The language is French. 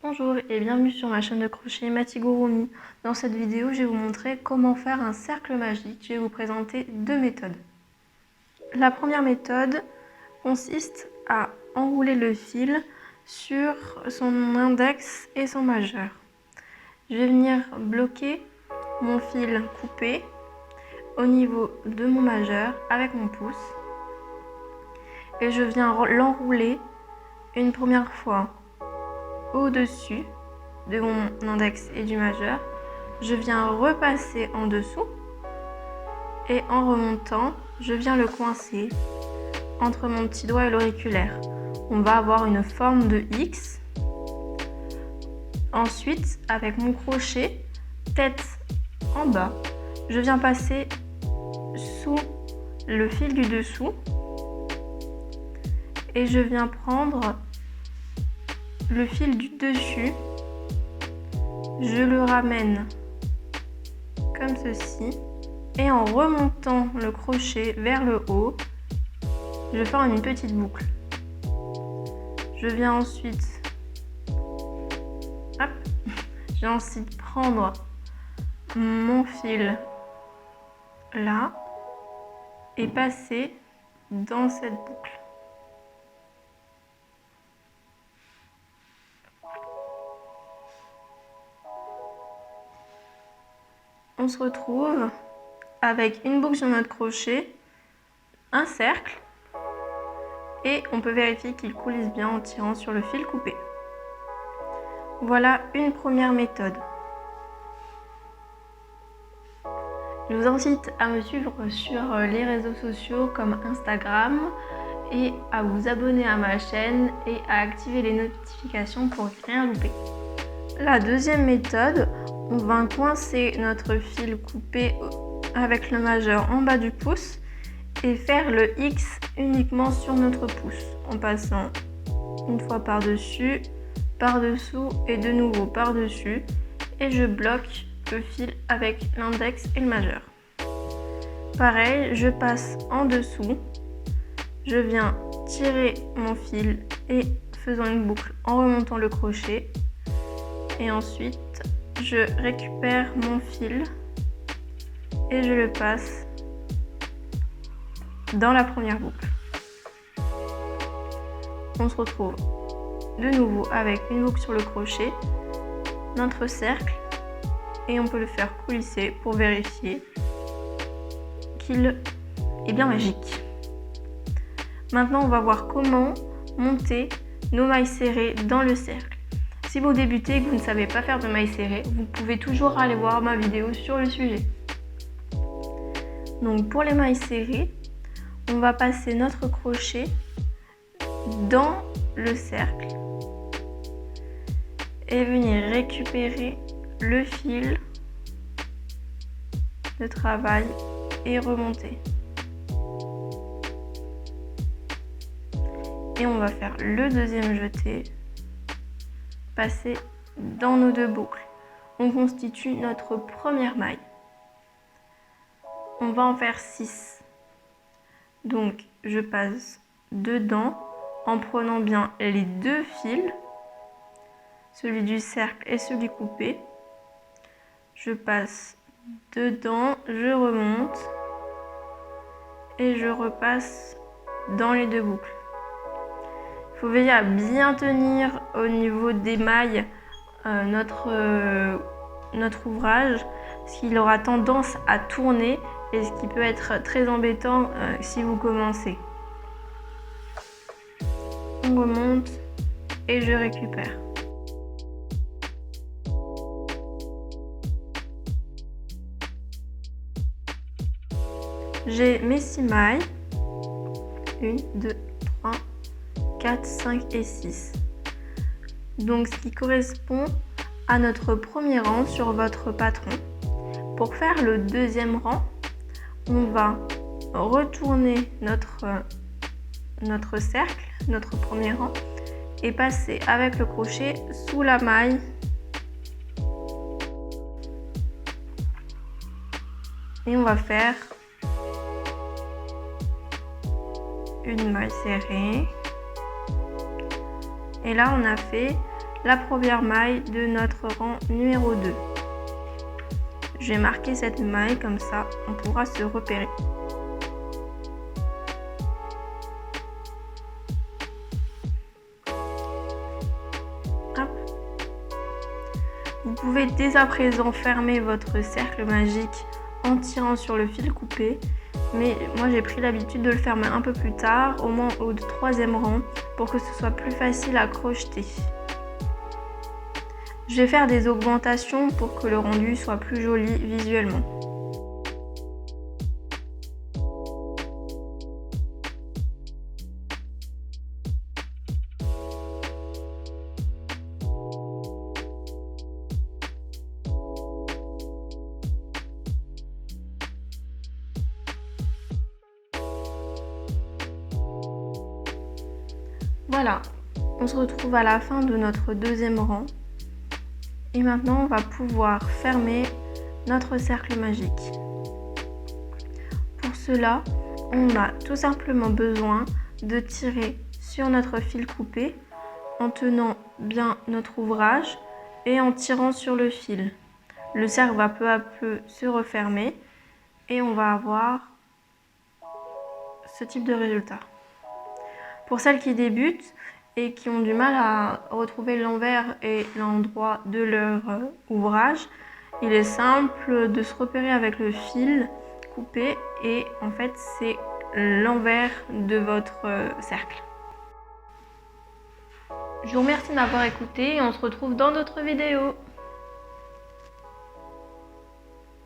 Bonjour et bienvenue sur ma chaîne de crochet Matigurumi. Dans cette vidéo, je vais vous montrer comment faire un cercle magique. Je vais vous présenter deux méthodes. La première méthode consiste à enrouler le fil sur son index et son majeur. Je vais venir bloquer mon fil coupé au niveau de mon majeur avec mon pouce et je viens l'enrouler une première fois au-dessus de mon index et du majeur. Je viens repasser en dessous et en remontant, je viens le coincer entre mon petit doigt et l'auriculaire. On va avoir une forme de X. Ensuite, avec mon crochet, tête en bas, je viens passer sous le fil du dessous et je viens prendre le fil du dessus, je le ramène comme ceci et en remontant le crochet vers le haut, je vais faire une petite boucle. Je viens ensuite, prendre mon fil là et passer dans cette boucle. On se retrouve avec une boucle sur notre crochet, un cercle, et on peut vérifier qu'il coulisse bien en tirant sur le fil coupé. Voilà une première méthode. Je vous incite à me suivre sur les réseaux sociaux comme Instagram et à vous abonner à ma chaîne et à activer les notifications pour rien louper. La deuxième méthode, on va coincer notre fil coupé avec le majeur en bas du pouce et faire le X uniquement sur notre pouce en passant une fois par-dessus, par-dessous et de nouveau par-dessus et je bloque le fil avec l'index et le majeur. Pareil, je passe en dessous, je viens tirer mon fil et faisant une boucle en remontant le crochet et ensuite je récupère mon fil et je le passe dans la première boucle. On se retrouve de nouveau avec une boucle sur le crochet, notre cercle et on peut le faire coulisser pour vérifier qu'il est bien magique. Maintenant, on va voir comment monter nos mailles serrées dans le cercle. Si vous débutez et que vous ne savez pas faire de mailles serrées, vous pouvez toujours aller voir ma vidéo sur le sujet. Donc pour les mailles serrées, on va passer notre crochet dans le cercle et venir récupérer le fil de travail et remonter. Et on va faire le deuxième jeté, passer dans nos deux boucles. On constitue notre première maille. On va en faire 6. Donc je passe dedans en prenant bien les deux fils, celui du cercle et celui coupé. Je passe dedans, je remonte et je repasse dans les deux boucles. Il faut veiller à bien tenir au niveau des mailles notre ouvrage, parce qu'il aura tendance à tourner et ce qui peut être très embêtant si vous commencez. On remonte et je récupère. J'ai mes 6 mailles, 1, 2, 3, 4, 5 et 6. Donc ce qui correspond à notre premier rang sur votre patron. Pour faire le deuxième rang, on va retourner notre cercle, notre premier rang, et passer avec le crochet sous la maille et on va faire une maille serrée et là on a fait la première maille de notre rang numéro 2. Je vais marquer cette maille, comme ça on pourra se repérer. Hop. Vous pouvez dès à présent fermer votre cercle magique en tirant sur le fil coupé, mais moi j'ai pris l'habitude de le fermer un peu plus tard, au moins au 3e rang, pour que ce soit plus facile à crocheter. Je vais faire des augmentations pour que le rendu soit plus joli visuellement. Voilà, on se retrouve à la fin de notre 2e rang. Et maintenant, on va pouvoir fermer notre cercle magique. Pour cela, on a tout simplement besoin de tirer sur notre fil coupé en tenant bien notre ouvrage et en tirant sur le fil. Le cercle va peu à peu se refermer et on va avoir ce type de résultat. Pour celles qui débutent et qui ont du mal à retrouver l'envers et l'endroit de leur ouvrage, il est simple de se repérer avec le fil coupé et en fait c'est l'envers de votre cercle. Je vous remercie de m'avoir écouté et on se retrouve dans d'autres vidéos.